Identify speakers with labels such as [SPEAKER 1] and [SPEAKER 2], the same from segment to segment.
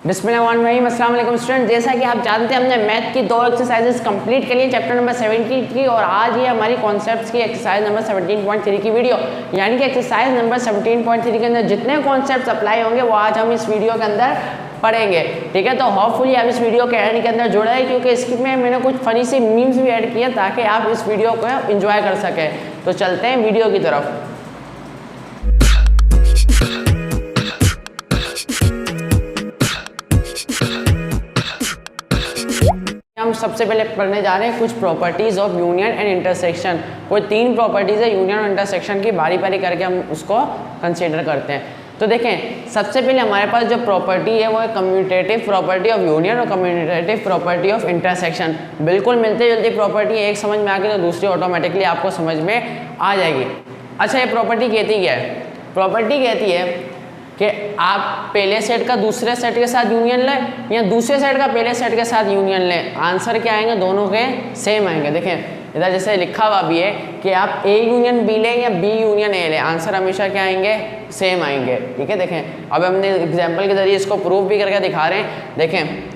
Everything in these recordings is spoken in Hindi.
[SPEAKER 1] बिस्मिल्लाहिर्रहमानिर्रहीम। अस्सलाम वालेकुम स्टूडेंट, जैसा कि आप जानते हैं हमने मैथ की 2 एक्सरसाइजेस कंप्लीट कर ली चैप्टर नंबर 17 की, और आज ये हमारी कॉन्सेप्ट्स की एक्सरसाइज नंबर 17.3 की वीडियो, यानी कि एक्सरसाइज नंबर 17.3 के अंदर जितने कॉन्सेप्ट्स अप्लाई होंगे वो आज हम इस वीडियो के अंदर पढ़ेंगे। ठीक है, तो होपफुली आप इस वीडियो के एंड के अंदर जुड़े हैं, क्योंकि इसमें मैंने कुछ फनी सी मीम्स भी ऐड किए ताकि आप इस वीडियो को एंजॉय कर सकें। तो चलते हैं वीडियो की तरफ। हम सबसे पहले पढ़ने जा रहे हैं कुछ properties of union and intersection. कोई 3 प्रॉपर्टीज है यूनियन और इंटरसेक्शन की, बारी बारी करके हम उसको कंसीडर करते हैं। तो देखें, सबसे पहले हमारे पास जो प्रॉपर्टी है वो है कम्यूटेटिव प्रॉपर्टी ऑफ यूनियन और कम्यूटेटिव प्रॉपर्टी ऑफ इंटरसेक्शन। बिल्कुल मिलते जुलती प्रॉपर्टी, एक समझ में आ गई तो दूसरी ऑटोमेटिकली आपको समझ में आ जाएगी। अच्छा, ये प्रॉपर्टी कहती क्या है? प्रॉपर्टी कहती है कि आप पहले सेट का दूसरे सेट के साथ यूनियन लें या दूसरे सेट का पहले सेट के साथ यूनियन लें, आंसर क्या आएंगे? दोनों के सेम आएंगे। देखें इधर जैसे लिखा हुआ भी है कि आप ए यूनियन बी लें या बी यूनियन ए लें, आंसर हमेशा क्या आएंगे? सेम आएंगे। ठीक है, देखें अब हमने एग्जाम्पल के जरिए इसको प्रूव भी करके दिखा रहे हैं। देखें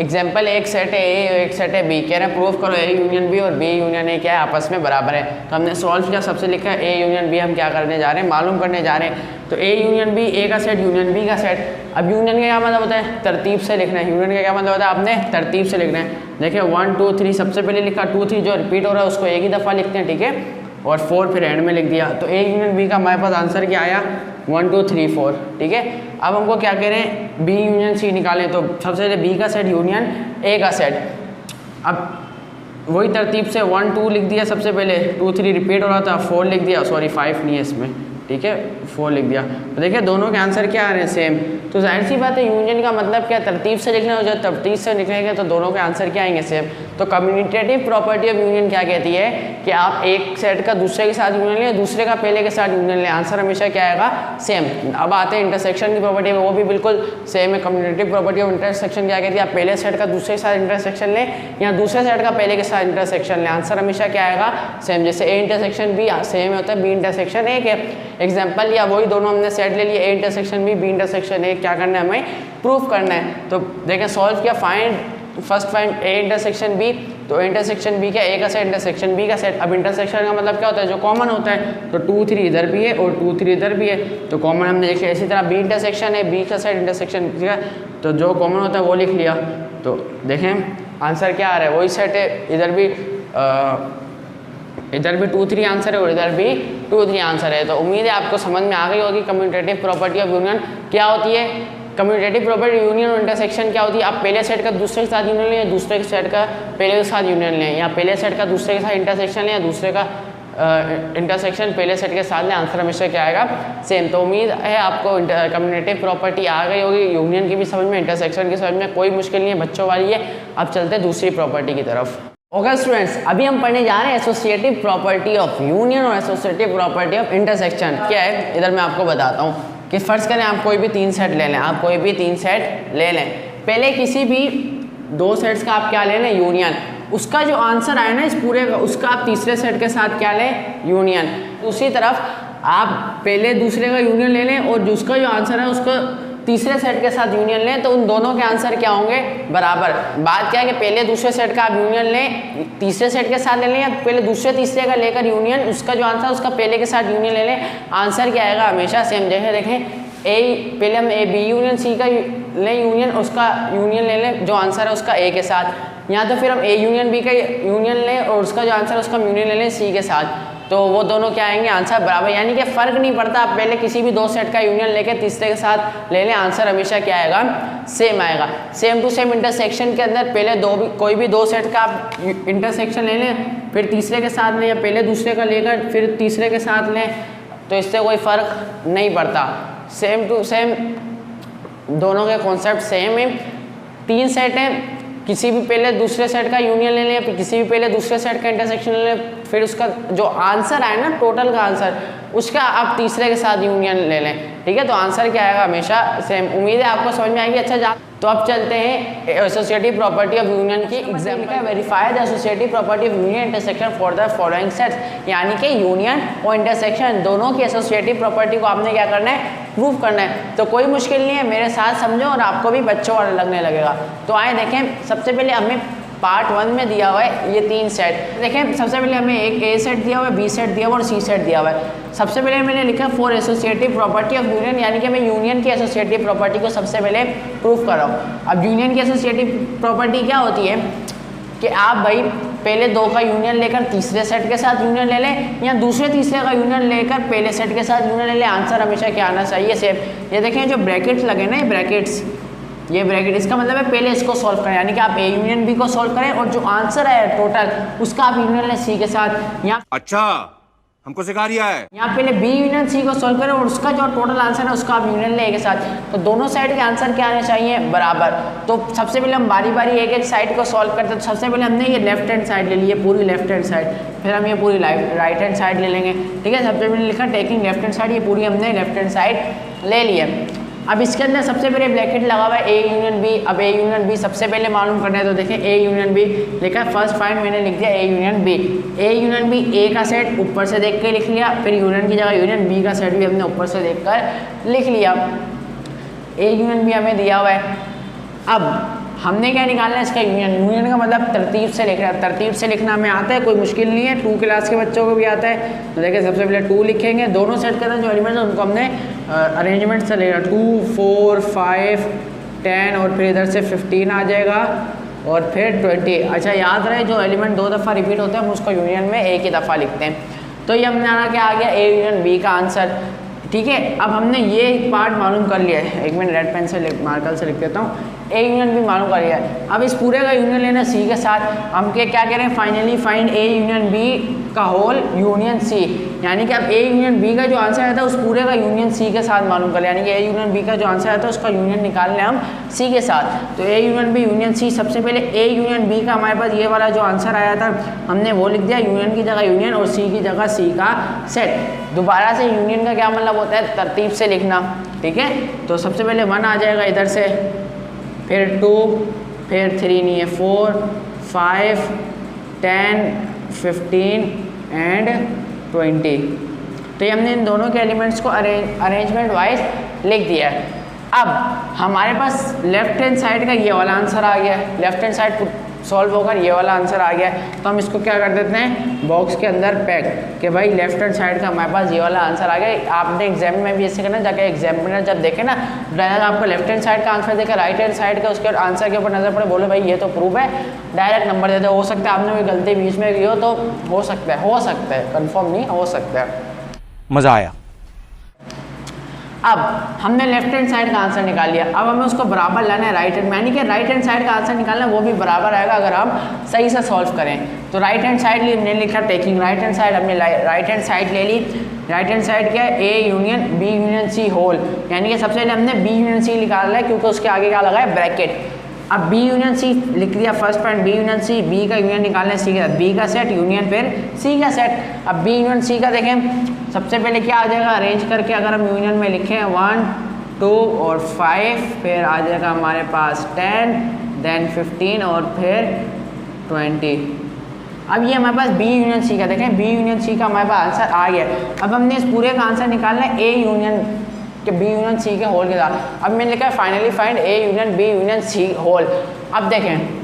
[SPEAKER 1] एग्जाम्पल, एक सेट है ए और एक सेट है बी, कह रहे हैं प्रूव करो ए यूनियन बी और बी यूनियन ए क्या है? आपस में बराबर है। तो हमने सॉल्व किया, सबसे लिखा है ए यूनियन बी, हम क्या करने जा रहे हैं? मालूम करने जा रहे हैं। तो ए यूनियन बी, ए का सेट यूनियन बी का सेट। अब यूनियन का क्या मतलब होता है? तरतीब से लिखना है। यूनियन का क्या मतलब होता है? आपने तरतीब से लिखना है। देखिए 1 2 3 सबसे पहले लिखा, 2 3 जो रिपीट हो रहा है उसको एक ही दफ़ा लिखते हैं। ठीक है, और 4 फिर एंड में लिख दिया। तो ए यूनियन बी का हमारे पास आंसर क्या आया? 1 2 3 4। ठीक है, अब हमको क्या कह रहे हैं? बी यूनियन सी निकालें। तो सबसे पहले बी का सेट यूनियन ए का सेट। अब वही तरतीब से 1 2 लिख दिया सबसे पहले, 2 3 रिपीट हो रहा था, 4 लिख दिया, सॉरी 5 नहीं है इसमें। ठीक है, 4 लिख दिया। तो देखिए दोनों के आंसर क्या आ रहे हैं? सेम। तो जाहिर सी बात है यूनियन का मतलब क्या? तरतीब से लिखना हो, जब तरतीब से लिखेंगे तो दोनों के आंसर क्या आएंगे? सेम। तो कम्यूटेटिव प्रॉपर्टी ऑफ यूनियन क्या कहती है कि आप एक सेट का दूसरे के साथ यूनियन लें, दूसरे का पहले के साथ यूनियन लें, आंसर हमेशा क्या आएगा? सेम। अब आते हैं इंटरसेक्शन की प्रॉपर्टी में, वो भी बिल्कुल सेम है। कम्यूटेटिव प्रॉपर्टी ऑफ इंटरसेक्शन क्या कहती है? आप पहले सेट का दूसरे के साथ इंटरसेक्शन लें या दूसरे सेट का पहले के साथ इंटरसेक्शन लें, आंसर हमेशा क्या आएगा? सेम। जैसे ए इंटरसेक्शन बी सेम होता है, बी इंटरसेक्शन ए के एग्जाम्पल, या वही दोनों हमने सेट ले लिए, A intersection B, B intersection A, क्या करना है? हमें प्रूफ करना है। तो देखें सॉल्व किया, first find A intersection B. तो इंटरसेक्शन बी क्या? ए का सेट इंटरसेक्शन बी का सेट। अब इंटरसेक्शन का मतलब क्या होता है? जो कॉमन होता है। तो 2 3 इधर भी है और 2 3 इधर भी है, तो कॉमन हमने लिख लिया। इसी तरह बी इंटरसेक्शन है, बी का सेट इंटरसेक्शन, ठीक है, तो जो कॉमन होता है वो लिख लिया। तो देखें आंसर क्या आ रहा है? वही सेट है, इधर भी 2 3 आंसर है और इधर भी 2 3 आंसर है। तो उम्मीद है आपको समझ में आ गई होगी कम्यूटेटिव प्रॉपर्टी ऑफ यूनियन क्या होती है। कम्यूटेटिव प्रॉपर्टी यूनियन और इंटरसेक्शन क्या होती है? आप पहले सेट का दूसरे के साथ यूनियन लें या दूसरे के सेट का पहले के साथ यूनियन लें, या पहले सेट का दूसरे के साथ इंटरसेक्शन लें या दूसरे का इंटरसेक्शन पहले सेट के साथ लें, आंसर हमेशा क्या आएगा? सेम। तो उम्मीद है आपको कम्यूटेटिव प्रॉपर्टी आ गई होगी, यूनियन की भी समझ में, इंटरसेक्शन की समझ में, कोई मुश्किल नहीं है, बच्चों वाली है। अब चलते हैं दूसरी प्रॉपर्टी की तरफ। ओके स्टूडेंट्स, अभी हम पढ़ने जा रहे हैं एसोसिएटिव प्रॉपर्टी ऑफ यूनियन और एसोसिएटिव प्रॉपर्टी ऑफ इंटरसेक्शन। क्या है इधर मैं आपको बताता हूँ कि फर्ज करें आप कोई भी 3 सेट ले लें, आप कोई भी 3 सेट ले लें। पहले किसी भी 2 सेट्स का आप क्या ले लें? यूनियन। उसका जो आंसर आए ना इस पूरे का, उसका आप तीसरे सेट के साथ क्या लें? यूनियन। दूसरी तरफ आप पहले दूसरे का यूनियन ले लें और जिसका जो आंसर है उसका तीसरे सेट के साथ यूनियन लें, तो उन दोनों के आंसर क्या होंगे? बराबर। बात क्या है कि पहले दूसरे सेट का आप यूनियन लें, तीसरे सेट के साथ ले लें, या पहले दूसरे तीसरे का लेकर यूनियन, उसका जो आंसर उसका पहले के साथ यूनियन ले लें, आंसर क्या आएगा? हमेशा सेम। जैसे देखें ए, पहले हम ए बी यूनियन सी का लें यूनियन, उसका यूनियन ले लें, जो आंसर है उसका ए के साथ, या तो फिर हम ए यूनियन बी का यूनियन लें और उसका जो आंसर है उसका यूनियन ले लें सी के साथ, तो वो दोनों क्या आएंगे? आंसर बराबर। यानी कि फ़र्क नहीं पड़ता, आप पहले किसी भी 2 सेट का यूनियन लेके तीसरे के साथ ले लें, आंसर हमेशा क्या आएगा? सेम आएगा। सेम टू सेम इंटरसेक्शन के अंदर पहले कोई भी 2 सेट का आप इंटरसेक्शन ले लें, फिर तीसरे के साथ लें, या पहले दूसरे का लेकर फिर तीसरे के साथ लें, तो इससे कोई फ़र्क नहीं पड़ता। सेम टू सेम दोनों के कॉन्सेप्ट सेम है। 3 सेट हैं, किसी भी पहले दूसरे सेट का यूनियन ले लें, फिर किसी भी पहले दूसरे सेट का इंटरसेक्शन ले लें, फिर उसका जो आंसर आए ना टोटल का आंसर, उसका आप तीसरे के साथ यूनियन ले लें। ठीक है, तो आंसर क्या आएगा? हमेशा सेम। उम्मीद है आपको समझ में आएगी। अच्छा तो अब चलते हैं एसोसिएटिव प्रॉपर्टी ऑफ यूनियन की example. Verify the associative property of union intersection for the following sets, यानी कि यूनियन और इंटरसेक्शन दोनों की एसोसिएटिव प्रॉपर्टी को आपने क्या करना है? प्रूव करना है। तो कोई मुश्किल नहीं है, मेरे साथ समझो और आपको भी बच्चों वाला लगने लगेगा। तो आए देखें, सबसे पहले हमें पार्ट 1 में दिया हुआ है ये 3 सेट। देखें सबसे पहले हमें एक ए सेट दिया हुआ है, बी सेट दिया हुआ है और सी सेट दिया हुआ है। सबसे पहले मैंने लिखा for associative property of union, यानी कि मैं यूनियन की एसोसिएटिव प्रॉपर्टी को सबसे पहले प्रूफ कर रहा हूँ। अब यूनियन की एसोसिएटिव प्रॉपर्टी क्या होती है कि आप भाई पहले 2 का यूनियन लेकर तीसरे सेट के साथ यूनियन ले लें, या दूसरे तीसरे का यूनियन लेकर पहले सेट के साथ यूनियन ले लें। आंसर हमेशा क्या आना चाहिए, सेम। ये देखें जो ब्रैकेट्स लगे ना, ये ब्रैकेट्स, ये ब्रैकेट, इसका मतलब है पहले इसको सॉल्व करें, यानी कि आप ए यूनियन बी को सॉल्व करें और जो आंसर है टोटल उसका आप यूनियन लें सी के साथ। यहाँ
[SPEAKER 2] अच्छा हमको सिखा रिया है।
[SPEAKER 1] यहाँ पहले बी यूनियन सी को सॉल्व करें और उसका जो टोटल आंसर है उसका आप यूनियन ले के साथ। तो दोनों साइड के आंसर क्या आने चाहिए, बराबर। तो सबसे पहले हम बारी बारी एक एक साइड को सॉल्व करते हैं। तो सबसे पहले हमने ये लेफ्ट हैंड साइड ले ली है, पूरी लेफ्ट हैंड साइड, फिर हम ये पूरी राइट हैंड साइड ले लेंगे। ठीक है, सबसे पहले लिखा टेकिंग लेफ्ट हैंड साइड, ये पूरी हमने लेफ्ट हैंड साइड ले ली है। अब इसके अंदर सबसे पहले ब्रैकेट लगा हुआ है ए यूनियन बी। अब ए यूनियन बी सबसे पहले मालूम करना है, तो देखें ए यूनियन बी लिखा है, फर्स्ट फाइंड मैंने लिख दिया A union B. A union B, A का सेट ऊपर से देख के लिख लिया, फिर यूनियन की जगह यूनियन, बी का सेट भी हमने ऊपर से देख कर लिख लिया। ए यूनियन बी हमें दिया हुआ है। अब हमने क्या निकालना है, इसका यूनियन। यूनियन का मतलब तरतीब से लिखना है, तरतीब से लिखना हमें आता है, कोई मुश्किल नहीं है, 2 क्लास के बच्चों को भी आता है। तो देखिए सबसे पहले 2 लिखेंगे, दोनों सेट के अंदर जो एलिमेंट्स हैं उनको हमने अरेंजमेंट से लेना, 2 4 5 10 और फिर इधर से 15 आ जाएगा और फिर 20। अच्छा याद रहे जो एलिमेंट 2 दफ़ा रिपीट होते हैं हम उसको यूनियन में एक ही दफ़ा लिखते हैं। तो ये हमने आना क्या आ गया, ए यूनियन बी का आंसर। ठीक है, अब हमने ये पार्ट मालूम कर लिया है, एक मिनट रेड पेन से मार्कर से लिख देता हूँ। ए यूनियन भी मालूम कर लिया है। अब इस पूरे का यूनियन लेना सी के साथ। हम क्या कह रहे हैं, finally find A union B का होल यूनियन सी, यानी कि अब ए यूनियन बी का जो आंसर आता है उस पूरे का यूनियन सी के साथ मालूम कर लिया, यानी कि ए यूनियन बी का जो आंसर आता है उसका यूनियन निकाल लें हम सी के साथ। तो A union B union C, सबसे पहले ए यूनियन बी का हमारे पास ये वाला जो आंसर आया था हमने वो लिख दिया, यूनियन की जगह यूनियन और सी की जगह सी का सेट। दोबारा से यूनियन का क्या मतलब होता है, तरतीब से लिखना। ठीक है, तो सबसे पहले 1 आ जाएगा इधर से, फिर 2, फिर 3 नहीं है 4 5 10 15 एंड 20। तो ये हमने इन दोनों के एलिमेंट्स को अरेंजमेंट वाइज लिख दिया है। अब हमारे पास लेफ्ट हैंड साइड का ये वाला आंसर आ गया है, लेफ्ट हैंड साइड सॉल्व होकर ये वाला आंसर आ गया है। तो हम इसको क्या कर देते हैं, बॉक्स के अंदर पैक, कि भाई लेफ्ट हैंड साइड का हमारे पास ये वाला आंसर आ गया। आपने एग्जाम में भी ऐसे करना, जाके एग्जामिनर जब देखे ना डायरेक्ट आपको लेफ्ट हैंड साइड का आंसर देखे, राइट हैंड साइड का उसके आंसर के ऊपर नजर पड़े, बोले भाई ये तो प्रूफ है, डायरेक्ट नंबर देते। हो सकता है आपने कोई गलती बीच में की हो, तो हो सकता है, कन्फर्म नहीं, हो सकता है।
[SPEAKER 2] मजा आया।
[SPEAKER 1] अब हमने लेफ्ट हैंड साइड का आंसर निकाल लिया, अब हमें उसको बराबर लाना है राइट हैंड, यानी कि राइट हैंड साइड का आंसर निकालना है वो भी बराबर आएगा अगर हम सही से सॉल्व करें। तो राइट हैंड साइड हमने लिखा टेकिंग राइट हैंड साइड, हमने राइट हैंड साइड ले ली। राइट हैंड साइड क्या है, A union B union C whole, यानी कि सबसे पहले हमने बी यूनियन सी निकालना है क्योंकि उसके आगे क्या लगा है, ब्रैकेट। अब बी यूनियन सी लिख दिया, first point B union C, B का यूनियन निकालना है सी के साथ, बी का सेट यूनियन फिर सी का सेट। अब बी यूनियन सी का देखें सबसे पहले क्या आ जाएगा, अरेंज करके अगर हम यूनियन में लिखें 1 2 और 5, फिर आ जाएगा हमारे पास 10 देन 15 और फिर 20। अब ये हमारे पास बी यूनियन सी का देखें, बी यूनियन सी का हमारे पास आंसर आ गया। अब हमने इस पूरे का आंसर निकालना है ए यूनियन के बी यूनियन सी के होल के साथ। अब मैंने लिखा है finally find A union B union C whole. अब देखें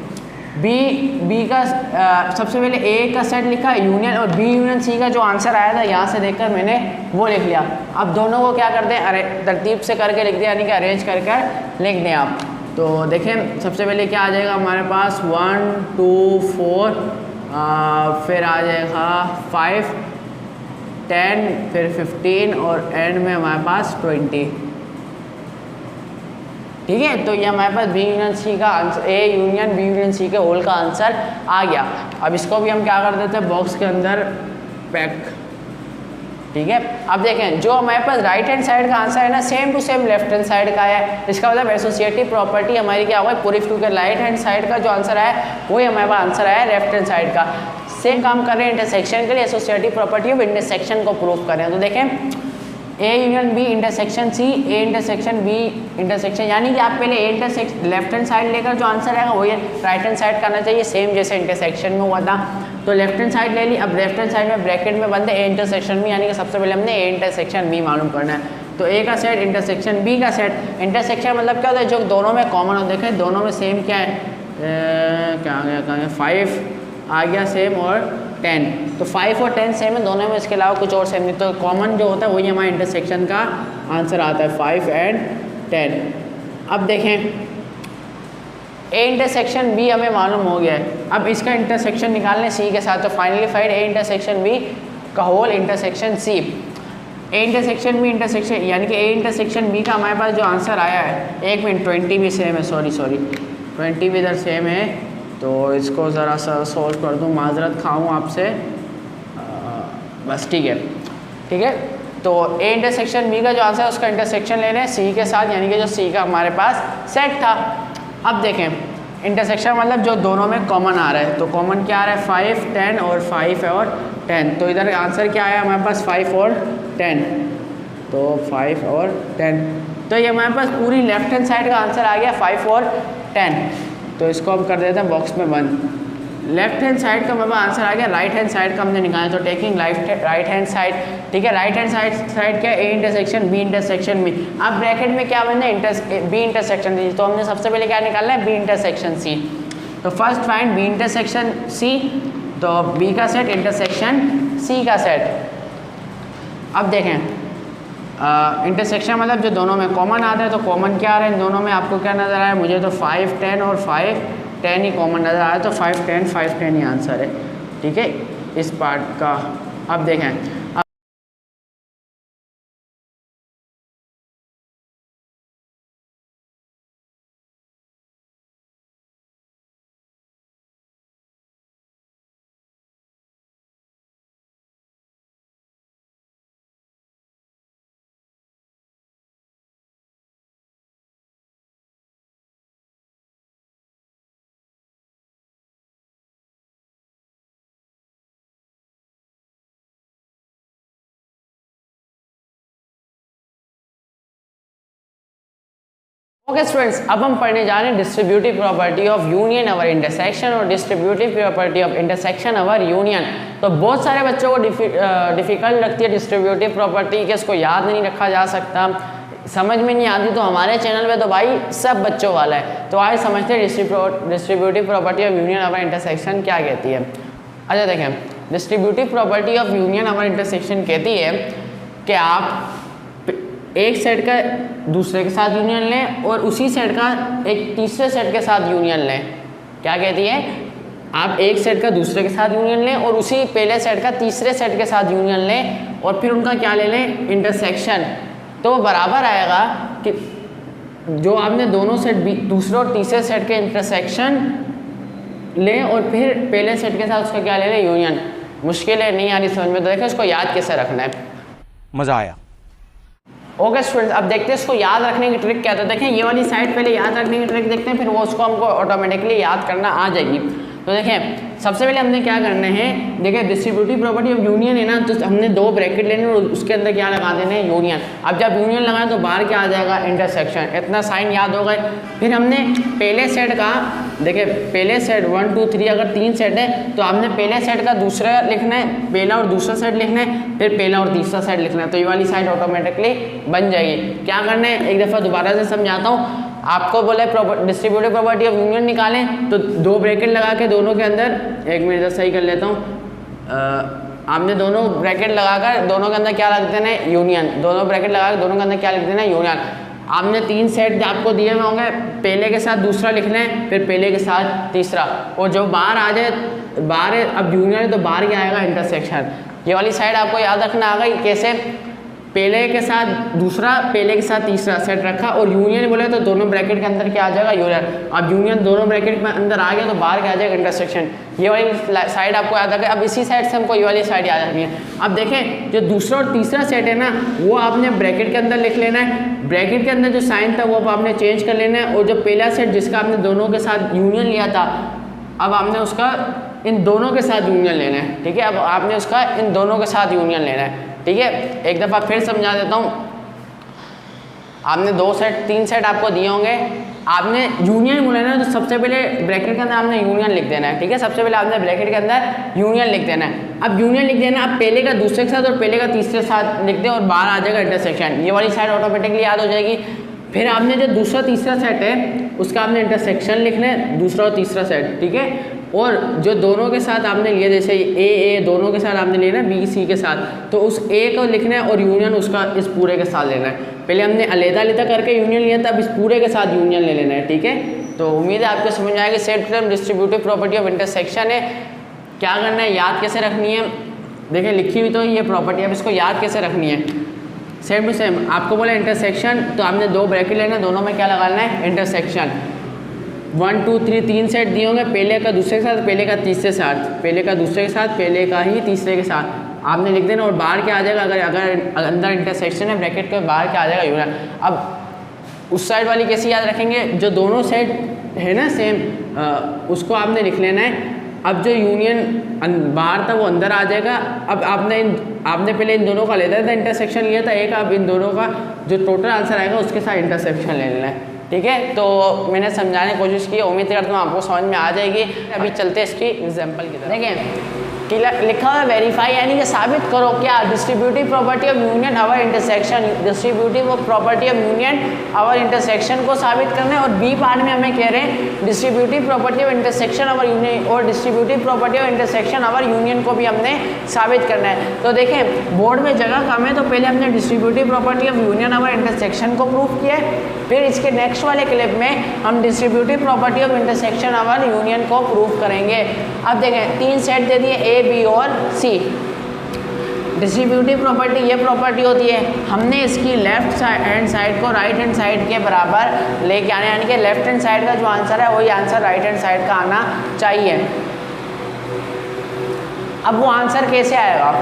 [SPEAKER 1] बी का सबसे पहले ए का सेट लिखा यूनियन और बी यूनियन सी का जो आंसर आया था यहाँ से देखकर मैंने वो लिख लिया। अब दोनों को क्या करते हैं, अरे तरतीब से करके लिख दिया, यानी कि अरेंज करके लिख दें आप। तो देखें सबसे पहले क्या आ जाएगा हमारे पास 1 2 4, फिर आ जाएगा 5 10 फिर 15 और एंड में हमारे पास 20। ठीक है, तो ये हमारे पास बी यूनियन सी का answer, A union B union C के होल का आंसर आ गया। अब इसको भी हम क्या कर देते हैं, बॉक्स के अंदर पैक। ठीक है, अब देखें जो हमारे पास राइट हैंड साइड का आंसर है ना, same to same left hand side का है। इसका मतलब एसोसिएटिव प्रॉपर्टी हमारी क्या होगा, पूरी क्योंकि राइट हैंड साइड का जो आंसर है वही हमारे पास आंसर आया लेफ्ट हैंड साइड का। सेम काम कर रहे हैं इंटरसेक्शन के लिए, एसोसिएटिव प्रॉपर्टी ऑफ इंटरसेक्शन को प्रूव कर रहे हैं। तो देखें A union B intersection C, A intersection B intersection, यानी कि आप पहले A intersection left hand side लेकर जो आंसर आएगा वही राइट हैंड साइड करना चाहिए, सेम जैसे इंटरसेक्शन में हुआ था। तो लेफ्ट हैंड साइड ले ली। अब लेफ्ट हैंड साइड में ब्रैकेट में बंद है ए इंटरसेक्शन बी, यानी कि सबसे पहले हमने ए इंटरसेक्शन बी मालूम करना है। तो ए का सेट इंटरसेक्शन बी का सेट। इंटरसेक्शन मतलब क्या होता है, जो दोनों में कॉमन हो। देखें दोनों में सेम क्या है, क्या आ गया, कहाँ गया, 5 आ गया सेम और 10, तो 5 और 10 सेम है दोनों में, इसके अलावा कुछ और सेम नहीं। तो कॉमन जो होता है वही हमारे इंटरसेक्शन का आंसर आता है, 5 एंड 10। अब देखें ए इंटरसेक्शन बी हमें मालूम हो गया है, अब इसका इंटरसेक्शन निकालने सी के साथ। तो finally find A intersection B का whole intersection C. A intersection B intersection यानी कि ए इंटरसेक्शन बी का हमारे पास जो आंसर आया है, एक मिनट 20 भी सेम है, सॉरी 20 भी इधर सेम है, तो इसको ज़रा सा सोल्व कर दूँ, माजरत खाऊँ आपसे, बस ठीक है। तो ए इंटरसेक्शन बी का जो आंसर है उसका इंटरसेक्शन ले रहे हैं सी के साथ, यानी कि जो सी का हमारे पास सेट था। अब देखें इंटरसेक्शन मतलब जो दोनों में कॉमन आ रहा है, तो कॉमन क्या आ रहा है, 5, 10 और 5 है और 10। तो इधर आंसर क्या आया हमारे पास, 5 और 10, तो 5 और 10, तो ये हमारे पास पूरी लेफ्ट हैंड साइड का आंसर आ गया 5 और 10। तो इसको हम कर देते हैं बॉक्स में बंद। लेफ्ट हैंड साइड का हमारे आंसर आ गया, राइट हैंड साइड का हमने निकाला, तो टेकिंग राइट हैंड साइड, ठीक है। राइट हैंड साइड क्या है, A intersection B intersection B. अब ब्रैकेट में क्या बनना है, बी इंटरसेक्शन सी, तो हमने सबसे पहले क्या निकालना है, बी इंटरसेक्शन सी। तो first find B intersection C, तो बी का सेट इंटरसेक्शन सी का सेट। अब देखें इंटरसेक्शन मतलब जो दोनों में कॉमन आता है, तो कॉमन क्या आ रहा है इन दोनों में, आपको क्या नज़र आया, मुझे तो 5, 10 और 5, 10 ही कॉमन नज़र आया, तो 5, 10 ही आंसर है, ठीक है इस पार्ट का। अब देखें ओके स्टूडेंट्स, अब हम पढ़ने जा रहे हैं distributive property of union over intersection और distributive property of intersection over union. तो बहुत सारे बच्चों को डिफिकल्ट लगती है डिस्ट्रीब्यूटिव प्रॉपर्टी, कि इसको याद नहीं रखा जा सकता, समझ में नहीं आती। तो हमारे चैनल पे तो भाई सब बच्चों वाला है। तो आज समझते हैं distributive property of union over intersection क्या कहती है। अच्छा देखें, distributive property of union over intersection कहती है कि आप एक सेट का दूसरे के साथ यूनियन लें और उसी सेट का एक तीसरे सेट के साथ यूनियन लें। क्या कहती है, आप एक सेट का दूसरे के साथ यूनियन लें और उसी पहले सेट का तीसरे सेट के साथ यूनियन लें और फिर उनका क्या ले लें, इंटरसेक्शन। तो वो बराबर आएगा कि जो आपने दोनों सेट दूसरे और तीसरे सेट के इंटरसेक्शन लें और फिर पहले सेट के साथ उसका क्या ले लें, यूनियन। मुश्किल है, नहीं आ रही समझ में, तो देखो इसको याद कैसे रखना है।
[SPEAKER 2] मज़ा आया।
[SPEAKER 1] ओके स्टूडेंट्स, अब देखते हैं इसको याद रखने की ट्रिक क्या था। देखें ये वाली साइड पहले याद रखने की ट्रिक देखते हैं, फिर वो उसको हमको ऑटोमेटिकली याद करना आ जाएगी। तो देखें सबसे पहले हमने क्या करना है, देखिए डिस्ट्रीब्यूटिव प्रॉपर्टी ऑफ यूनियन है ना, तो हमने 2 ब्रैकेट लेने और उसके अंदर क्या लगा देना है, यूनियन। अब जब यूनियन लगाए तो बाहर क्या आ जाएगा, इंटरसेक्शन। इतना साइन याद हो गए। फिर हमने पहले सेट का, देखिए पहले सेट 1 2 3 अगर 3 सेट है तो आपने पहले सेट का दूसरा लिखना है, पहला और दूसरा सेट लिखना है, फिर पहला और तीसरा सेट लिखना है। तो ये वाली साइड ऑटोमेटिकली बन जाएगी। क्या करना है, एक दफ़ा दोबारा से समझाता हूँ। आपको बोला डिस्ट्रीब्यूटिव प्रॉपर्टी ऑफ यूनियन निकालें, तो 2 ब्रैकेट लगा के दोनों के अंदर, एक मिनट इधर सही कर लेता हूँ, आपने दोनों ब्रैकेट लगाकर दोनों के अंदर क्या लिख देना है, यूनियन। दोनों ब्रैकेट लगा के दोनों के अंदर क्या लिख देना है, यूनियन। आपने 3 सेट आपको दिए हुए होंगे, पहले के साथ दूसरा लिखना है, फिर पहले के साथ तीसरा, और जो बाहर आ जाए, बाहर अब यूनियन है तो बाहर क्या आएगा, इंटरसेक्शन। ये वाली साइड आपको याद रखना आएगा कि कैसे पहले के साथ दूसरा, पहले के साथ तीसरा सेट रखा, और यूनियन बोले तो दोनों ब्रैकेट के अंदर क्या आ जाएगा, यूनियन। अब यूनियन दोनों ब्रैकेट में अंदर आ गया तो बाहर क्या आ जाएगा, इंटरसेक्शन। ये वाली साइड आपको याद रखें। अब इसी साइड से हमको ये वाली साइड याद रखनी है। अब देखें जो दूसरा और तीसरा सेट है ना, वो आपने ब्रैकेट के अंदर लिख लेना है। ब्रैकेट के अंदर जो साइन था वो आपने चेंज कर लेना है, और जो पहला सेट जिसका आपने दोनों के साथ यूनियन लिया था, अब आपने उसका इन दोनों के साथ यूनियन लेना है, ठीक है। अब आपने उसका इन दोनों के साथ यूनियन लेना है, ठीक है। एक दफ़ा फिर समझा देता हूँ। आपने 2 सेट 3 सेट आपको दिए होंगे, आपने यूनियन बोला ना, तो सबसे पहले ब्रैकेट के अंदर आपने यूनियन लिख देना है, ठीक है। सबसे पहले आपने ब्रैकेट के अंदर यूनियन लिख देना है। अब यूनियन लिख देना, आप पहले का दूसरे के साथ और पहले का तीसरे के साथ लिख दें और बाहर आ जाएगा इंटरसेक्शन। ये वाली साइड ऑटोमेटिकली याद हो जाएगी। फिर आपने जो दूसरा तीसरा सेट है उसका आपने इंटरसेक्शन लिखना है, दूसरा और तीसरा सेट, ठीक है। और जो दोनों के साथ आपने लिया, जैसे ए दोनों के साथ आपने लेना है बी सी के साथ, तो उस ए को लिखना है और यूनियन उसका इस पूरे के साथ लेना है। पहले हमने अलग-अलग करके यूनियन लिया था, अब इस पूरे के साथ यूनियन ले लेना है, ठीक है। तो उम्मीद है आपको समझ में आएगा। Set term distributive property of intersection है। क्या करना है, याद कैसे रखनी है, देखिए लिखी हुई तो ये प्रॉपर्टी, अब इसको याद कैसे रखनी है। सेम टू सेम आपको बोला इंटरसेक्शन, तो आपने दो ब्रैकेट लेना है, दोनों में क्या लगाना है, इंटरसेक्शन। 1 2 3 तीन सेट दिए होंगे, पहले का दूसरे के साथ, पहले का तीसरे के साथ, पहले का दूसरे के साथ, पहले का ही तीसरे के साथ आपने लिख देना। और बाहर क्या आ जाएगा, अगर अंदर इंटरसेक्शन है ब्रैकेट के बाहर क्या आ जाएगा, यूनियन। अब उस साइड वाली कैसे याद रखेंगे, जो दोनों सेट है ना सेम, उसको आपने लिख लेना है। अब जो यूनियन बाहर था वो अंदर आ जाएगा। अब आपने पहले इन दोनों का लेता था इंटरसेक्शन लिया था एक, अब इन दोनों का जो टोटल आंसर आएगा उसके साथ इंटरसेक्शन ले लेना है, ठीक है। तो मैंने समझाने की कोशिश की, उम्मीद करता हूँ आपको समझ में आ जाएगी। अभी चलते हैं इसकी एग्जांपल की तरफ। देखें कि लिखा हुआ वेरीफाई, यानी कि साबित करो क्या, distributive property of union over intersection, distributive property of union over intersection को साबित करना है। और बी पार्ट में हमें कह रहे हैं distributive property of intersection over union, और distributive property of intersection over union को भी हमने साबित करना है। तो देखें बोर्ड में जगह कम है, तो पहले हमने distributive property of union over intersection को प्रूव किया है, फिर इसके नेक्स्ट वाले क्लिप में हम distributive property of intersection over union को प्रूव करेंगे। अब देखें तीन सेट दे दिए, ए बी और सी। डिस्ट्रीब्यूटिव प्रॉपर्टी ये प्रॉपर्टी होती है, हमने इसकी लेफ्ट हैंड साइड को राइट हैंड साइड के बराबर लेके आने, यानी कि लेफ्ट हैंड साइड का जो आंसर है वही आंसर राइट हैंड साइड का आना चाहिए। अब वो आंसर कैसे आएगा,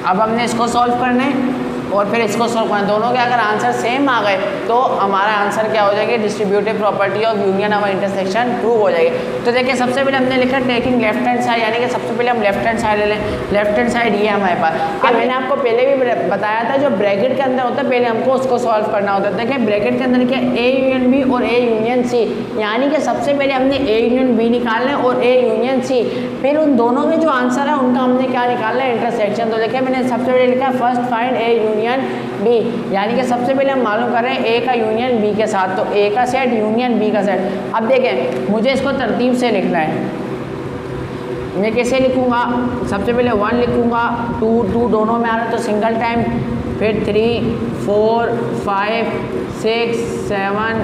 [SPEAKER 1] अब हमने इसको सॉल्व करना है और फिर इसको सॉल्व करना। दोनों के अगर आंसर सेम आ गए तो हमारा आंसर क्या हो जाएगा, distributive property of union of intersection prove हो जाएगी। तो देखिए सबसे पहले हमने लिखा टेकिंग लेफ्ट हैंड साइड, यानी कि सबसे पहले हम लेफ्ट हैंड साइड ले लें। लेफ्ट हैंड साइड ये हमारे पास, अब मैंने आपको पहले भी बताया था जो ब्रैकेट के अंदर होता है पहले हमको उसको सॉल्व करना होता है। देखिए ब्रैकेट के अंदर क्या, ए यूनियन बी और ए यूनियन सी, यानी कि सबसे पहले हमने ए यूनियन बी निकालना है और ए यूनियन सी, फिर उन दोनों के जो आंसर है उनका हमने क्या निकालना है, इंटरसेक्शन। तो देखिए मैंने सबसे पहले लिखा first find A union B, यानी कि सबसे पहले हम मालूम कर रहे हैं ए का यूनियन बी के साथ, तो ए का सेट यूनियन बी का सेट। अब देखें मुझे इसको तरतीब से लिखना है, मैं कैसे लिखूंगा, सबसे पहले 1 लिखूंगा, 2 दोनों में आ रहा है तो सिंगल टाइम, फिर 3 4 5 6 7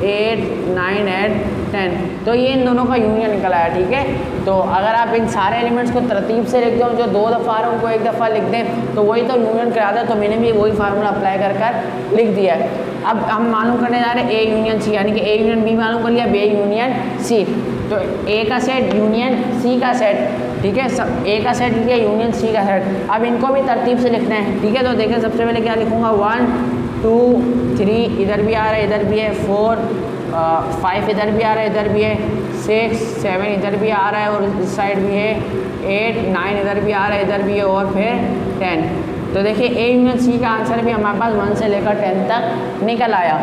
[SPEAKER 1] 8 9 8 10, तो ये इन दोनों का यूनियन निकल आया, ठीक है। तो अगर आप इन सारे एलिमेंट्स को तरतीब से लिख दो, जो 2 दफ़ा आ रहा है उनको 1 दफ़ा लिख दें तो वही तो यूनियन कराता है। तो मैंने भी वही फार्मूला अप्लाई कर लिख दिया है। अब हम मालूम करने जा रहे हैं ए यूनियन सी, यानी कि ए यूनियन बी मालूम कर लिया, बी यूनियन सी, तो ए का सेट यूनियन सी का सेट, ठीक है, सब ए का सेट लिया यूनियन सी का सेट। अब इनको भी तरतीब से लिखना है, ठीक है। तो देखिए सबसे पहले क्या लिखूँगा, 1 2 3 इधर भी आ रहा है, इधर भी है, 4 5 इधर भी आ रहा है, इधर भी है, 6 7 इधर भी आ रहा है और इस साइड भी है, 8 9 इधर भी आ रहा है, इधर भी है, और फिर 10। तो देखिए ए यूनियन सी का आंसर भी हमारे पास 1 से लेकर 10 तक निकल आया।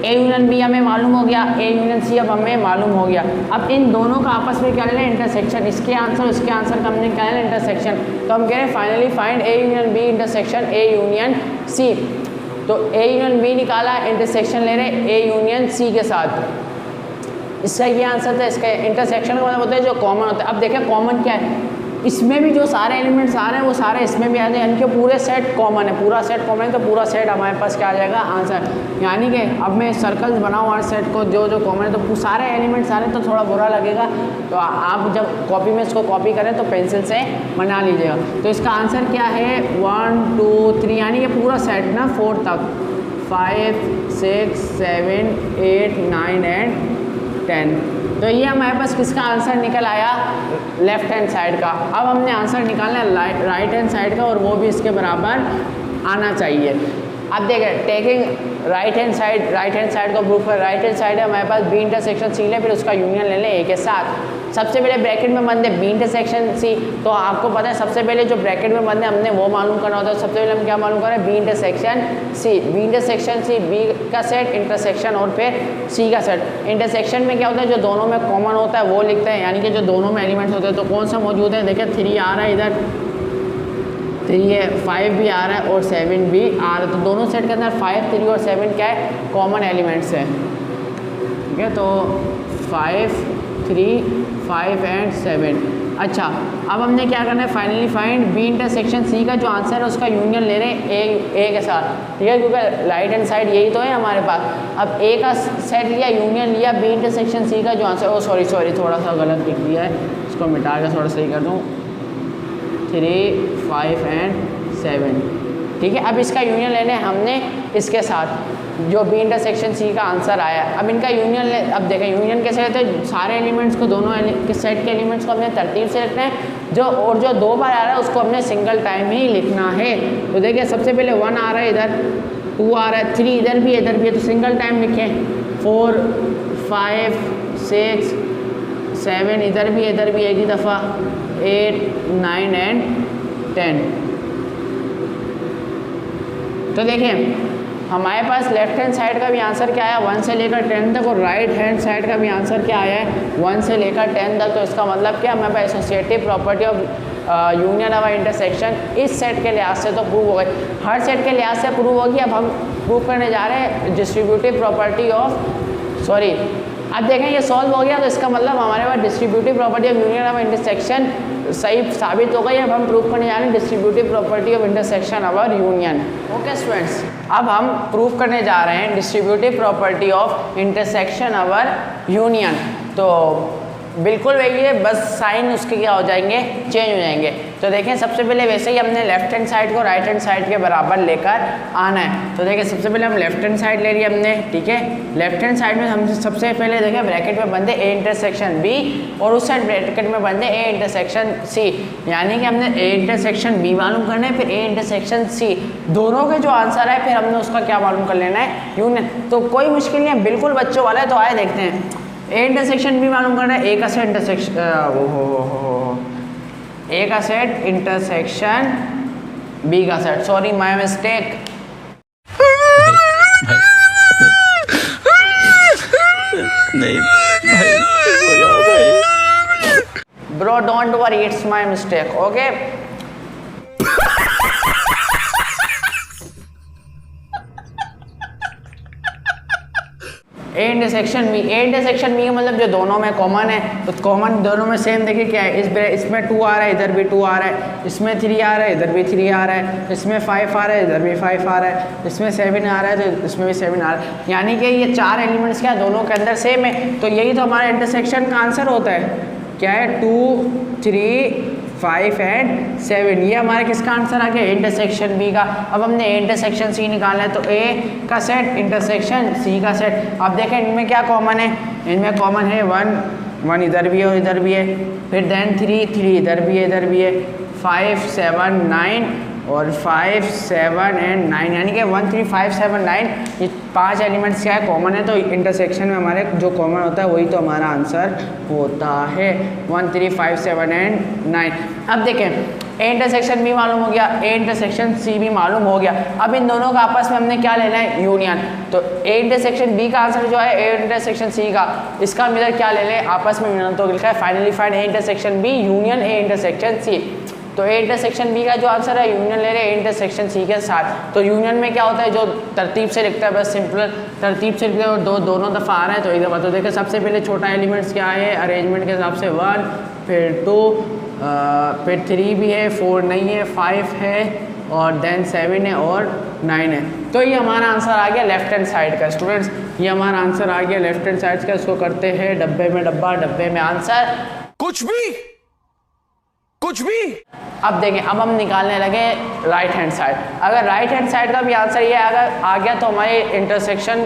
[SPEAKER 1] ए यूनियन बी हमें मालूम हो गया, ए यूनियन सी अब हमें मालूम हो गया। अब इन दोनों का आपस में क्या लेना है, इंटरसेक्शन, इसके आंसर उसके आंसर का हमने क्या लेना है, इंटरसेक्शन। तो हम कह रहे हैं finally find A union B intersection A union C. तो ए यूनियन बी निकाला, इंटरसेक्शन ले रहे ए यूनियन सी के साथ, इसका ये आंसर था। इसका इंटरसेक्शन का मतलब होता है जो कॉमन होता है। अब देखें कॉमन क्या है, इसमें भी जो सारे एलिमेंट्स आ रहे हैं वो सारे इसमें भी आ जाए, यानी कि पूरे सेट कॉमन है, पूरा सेट कॉमन है, तो पूरा सेट हमारे पास क्या आ जाएगा, आंसर। यानी कि अब मैं सर्कल्स बनाऊँ हर सेट को जो जो कॉमन है, तो सारे एलिमेंट्स आ रहे हैं तो थोड़ा बुरा लगेगा, तो आप जब कॉपी में इसको कॉपी करें तो पेंसिल से बना लीजिएगा। तो इसका आंसर क्या है, 1 2 3, यानी कि पूरा सेट ना 4 तक, 5 6 7 8 9 एंड 10। तो ये हमारे पास किसका आंसर निकल आया, लेफ्ट हैंड साइड का। अब हमने आंसर निकालना है राइट हैंड साइड का, और वो भी इसके बराबर आना चाहिए। अब देखें टेकिंग राइट हैंड साइड को प्रूफ कर, राइट हैंड साइड है हमारे पास बी इंटरसेक्शन सी ले, फिर उसका यूनियन ले लें ए के साथ। सबसे पहले ब्रैकेट में बंद है बी इंटरसेक्शन सी, तो आपको पता है सबसे पहले जो ब्रैकेट में बंद है हमने वो मालूम करना होता है। सबसे पहले हम क्या मालूम करें, B intersection C, B intersection C, B का सेट इंटरसेक्शन और फिर सी का सेट। इंटरसेक्शन में क्या होता है, जो दोनों में कॉमन होता है वो लिखते हैं, यानी कि जो दोनों में एलिमेंट्स होते हैं। तो कौन सा मौजूद है, देखिए 3 आ रहा है इधर, 3 है, 5 भी आ रहा है और 7 भी आ रहा है। तो दोनों सेट के अंदर 5, 3 और 7 क्या है, कॉमन एलिमेंट्स है। ठीक है, तो 5, 3, 5 एंड 7। अच्छा, अब हमने क्या करना है, finally find B intersection C का जो आंसर है उसका यूनियन ले रहे हैं ए के साथ। ठीक है, क्योंकि राइट हैंड साइड यही तो है हमारे पास। अब ए का सेट लिया, यूनियन लिया, बी इंटरसेक्शन सी का जो आंसर, ओ सॉरी थोड़ा सा गलत लिख दिया है, इसको मिटा के थोड़ा सही कर दूँ, 3, 5 एंड 7। ठीक है, अब इसका यूनियन लेने हमने इसके साथ जो बी इंटरसेक्शन सी का आंसर आया। अब इनका यूनियन ले, अब देखें यूनियन कैसे लेते हैं, सारे एलिमेंट्स को, दोनों के सेट के एलिमेंट्स को हमने तरतीब से रखना है, जो 2 बार आ रहा है उसको हमने सिंगल टाइम ही लिखना है। तो देखिए सबसे पहले 1 आ रहा है इधर, 2 आ रहा है, 3 इधर भी है, तो सिंगल टाइम लिखें। 4, 5, 6, 7 इधर भी एक ही दफ़ा, 8, 9 एंड 10। तो देखिए हमारे पास लेफ्ट हैंड साइड का भी आंसर क्या आया, 1 से लेकर 10 तक, और राइट हैंड साइड का भी आंसर क्या आया है, 1 से लेकर 10 तक। तो इसका मतलब क्या, हमारे पास associative property of union of intersection इस सेट के लिहाज से तो प्रूव हो गई, हर सेट के लिहाज से प्रूव होगी। अब हम प्रूव करने जा रहे हैं डिस्ट्रीब्यूटिव प्रॉपर्टी ऑफ, अब देखें ये सॉल्व हो गया, तो इसका मतलब हमारे पास distributive property of union of intersection सही साबित हो गई। अब हम प्रूव करने जा रहे हैं distributive property of intersection over union. Okay students, अब हम प्रूव करने जा रहे हैं distributive property of intersection over union. तो बिल्कुल वही है, बस साइन उसके क्या हो जाएंगे, चेंज हो जाएंगे। तो देखें सबसे पहले वैसे ही हमने लेफ्ट हैंड साइड को राइट हैंड साइड के बराबर लेकर आना है। तो देखिए सबसे पहले हम लेफ्ट हैंड साइड ले रही हमने, ठीक है। लेफ्ट हैंड साइड में हम सबसे पहले देखें ब्रैकेट में बंदे ए इंटरसेक्शन बी, और उस साइड ब्रैकेट में बंदे ए इंटरसेक्शन सी, यानी कि हमने ए इंटरसेक्शन बी मालूम करना है, फिर ए इंटरसेक्शन सी, दोनों के जो आंसर है फिर हमने उसका क्या मालूम कर लेना है, यूनियन। तो कोई मुश्किल नहीं है, बिल्कुल बच्चों वाला है। तो आए देखते हैं, ए इंटरसेक्शन भी मालूम करना है, ए का सेट इंटरसेक्शन, ए का सेट इंटरसेक्शन बी का सेट, सॉरी माय मिस्टेक।
[SPEAKER 3] नहीं भाई,
[SPEAKER 1] bro don't worry, it's my mistake, okay. A intersection B, A intersection B का मतलब जो दोनों में कॉमन है, तो कॉमन दोनों में सेम देखिए क्या है, इसमें 2 आ रहा है, इधर भी 2 आ रहा है, इसमें 3 आ रहा है, इधर भी 3 आ रहा है, इसमें 5 आ रहा है, इधर भी 5 आ रहा है, इसमें 7 आ रहा है, तो इसमें भी 7 आ रहा है। यानी कि ये 4 एलिमेंट्स क्या दोनों के अंदर सेम है। तो यही तो हमारा इंटरसेक्शन का आंसर होता है, क्या है, 2, 3, 5 एंड 7। ये हमारे किसका आंसर आ गया, इंटरसेक्शन बी का। अब हमने ए इंटरसेक्शन सी निकालना है, तो ए का सेट इंटरसेक्शन सी का सेट। अब देखें इनमें क्या कॉमन है, इनमें कॉमन है 1 इधर भी है और इधर भी है, फिर देन 3 इधर भी है, इधर भी है, 5, 7, 9 और 5, 7 एंड 9, यानी कि 1, 3, 5, 7, 9 ये 5 एलिमेंट्स क्या है, कॉमन है। तो इंटरसेक्शन में हमारे जो कॉमन होता है वही तो हमारा आंसर होता है, 1, 3, 5, 7 एंड 9। अब देखें ए इंटरसेक्शन बी मालूम हो गया, ए इंटरसेक्शन सी भी मालूम हो गया। अब इन दोनों का आपस में हमने क्या लेना है, यूनियन। तो ए इंटरसेक्शन बी का आंसर जो है ए इंटरसेक्शन सी का, इसका हम इधर क्या ले लें, आपस में यूनियन। तो लिखा है finally find A intersection B union A intersection C. तो ए इंटरसेक्शन बी का जो आंसर है यूनियन ले रहे हैं ए इंटरसेक्शन सी के साथ। तो यूनियन में क्या होता है, जो तरतीब से लिखता है, बस सिंपल तरतीब से लिखते हैं, और दोनों दफ़ा आ रहा है तो एक दफ़ा। तो देखिए सबसे पहले छोटा एलिमेंट्स क्या है अरेंजमेंट के हिसाब से, 1, फिर 2, फिर 3 भी है, 4 नहीं है, 5 है, और देन 7 है और 9 है। तो ये हमारा आंसर आ गया लेफ्ट हैंड साइड का। स्टूडेंट्स ये हमारा आंसर आ गया लेफ्ट हैंड साइड का। इसको करते हैं डब्बे में डब्बा, डब्बे में आंसर,
[SPEAKER 2] कुछ भी।
[SPEAKER 1] अब देखें, अब हम निकालने लगे राइट हैंड साइड। अगर राइट हैंड साइड का भी आंसर ये अगर आ गया तो हमारी इंटरसेक्शन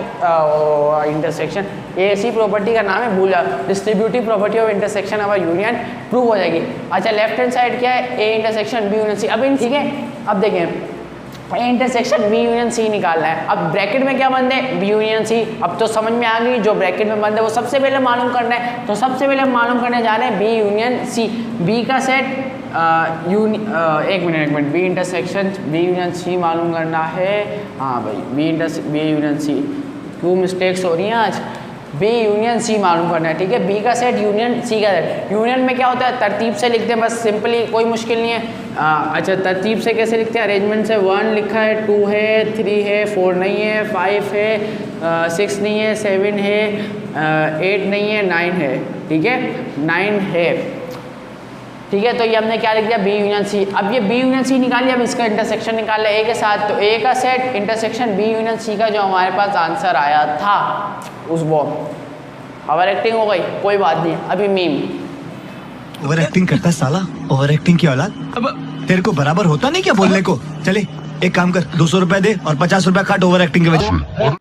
[SPEAKER 1] ये ऐसी प्रॉपर्टी का नाम है, भूल जाओ, distributive property of intersection of union prove हो जाएगी। अच्छा लेफ्ट हैंड साइड क्या है, A intersection B union C. अब ठीक है, अब देखें इंटरसेक्शन बी यूनियन सी निकालना है। अब ब्रैकेट में क्या बंद है, बी यूनियन सी। अब तो समझ में आ गई, जो ब्रैकेट में बंद है वो सबसे पहले मालूम करना है। तो सबसे पहले हम मालूम करने जा रहे हैं बी यूनियन सी। बी का सेट एक minute B intersection B union C मालूम करना है। हाँ भाई, बी यूनियन सी, क्यों मिस्टेक्स हो रही हैं आज। बी यूनियन सी मालूम करना है, ठीक है। बी का सेट यूनियन सी का सेट। यूनियन में क्या होता है, तरतीब से लिखते हैं बस, सिंपली, कोई मुश्किल नहीं है। अच्छा, तरतीब से कैसे लिखते हैं, अरेंजमेंट से। 1 लिखा है, 2 है, 3 है, 4 नहीं है, 5 है, 6 नहीं है, 7 है, 8 नहीं है, 9 है, ठीक है, 9 है, ठीक है। तो ये हमने क्या लिख दिया, बी यूनियन सी। अब ये बी यूनियन सी निकाल लिया, अब इसका इंटरसेक्शन निकाल लिया ए के साथ। तो ए का set intersection B union C का जो हमारे पास आंसर आया था उस वो ओवर एक्टिंग हो गई, कोई बात नहीं। अभी मीम
[SPEAKER 4] ओवर एक्टिंग करता है साला, ओवर एक्टिंग की औलाद। अब तेरे को बराबर होता नहीं क्या बोलने को। चले एक काम कर, 200 रुपए दे और 50 रुपए काट ओवर एक्टिंग के वजह।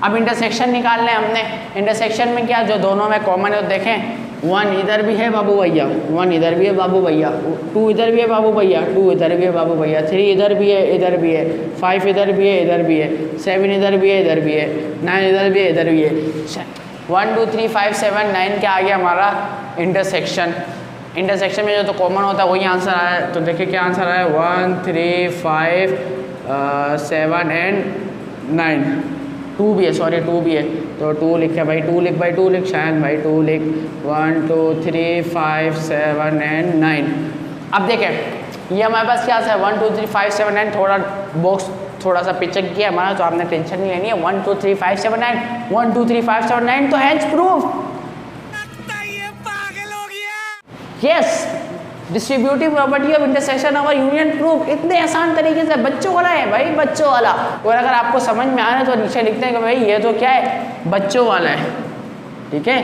[SPEAKER 1] अब इंटरसेक्शन निकालना है हमने। इंटरसेक्शन में क्या, जो दोनों में कॉमन है, देखें 1 इधर भी है बाबू भैया, 1 इधर भी है बाबू भैया, 2 इधर भी है बाबू भैया, 2 इधर भी है बाबू भैया, 3 इधर भी है, इधर भी है, 5 इधर भी है, इधर भी है, 7 इधर भी है, इधर भी है, 9 इधर भी है, इधर भी है। 1 2 3 5 7 9 क्या आ गया हमारा इंटरसेक्शन। इंटरसेक्शन में जो तो कॉमन होता है वही आंसर आया है। तो देखिए क्या आंसर आया, 1 3 5 7 एंड 9। 2 भी है, सॉरी 2 भी है, तो 2 लिखे भाई, 2 लिख भाई, 2 लिख शायन भाई, 2 लिख। 1 2 3 5 7 एंड 9। अब देखें ये हमारे पास क्या है, 1 2 3 5 7 9। थोड़ा बॉक्स थोड़ा सा पिचक किया हमारा, तो आपने टेंशन नहीं लेनी है। 1 2 3 5 7 9, 1 2 3 5 7 9, तो has proof. Yes, distributive property of intersection of union proof. इतने आसान तरीके से, बच्चों वाला है भाई, बच्चों वाला। और अगर आपको समझ में आ रहा है तो नीचे लिखते हैं कि भाई ये तो क्या है, बच्चों वाला है, ठीक है।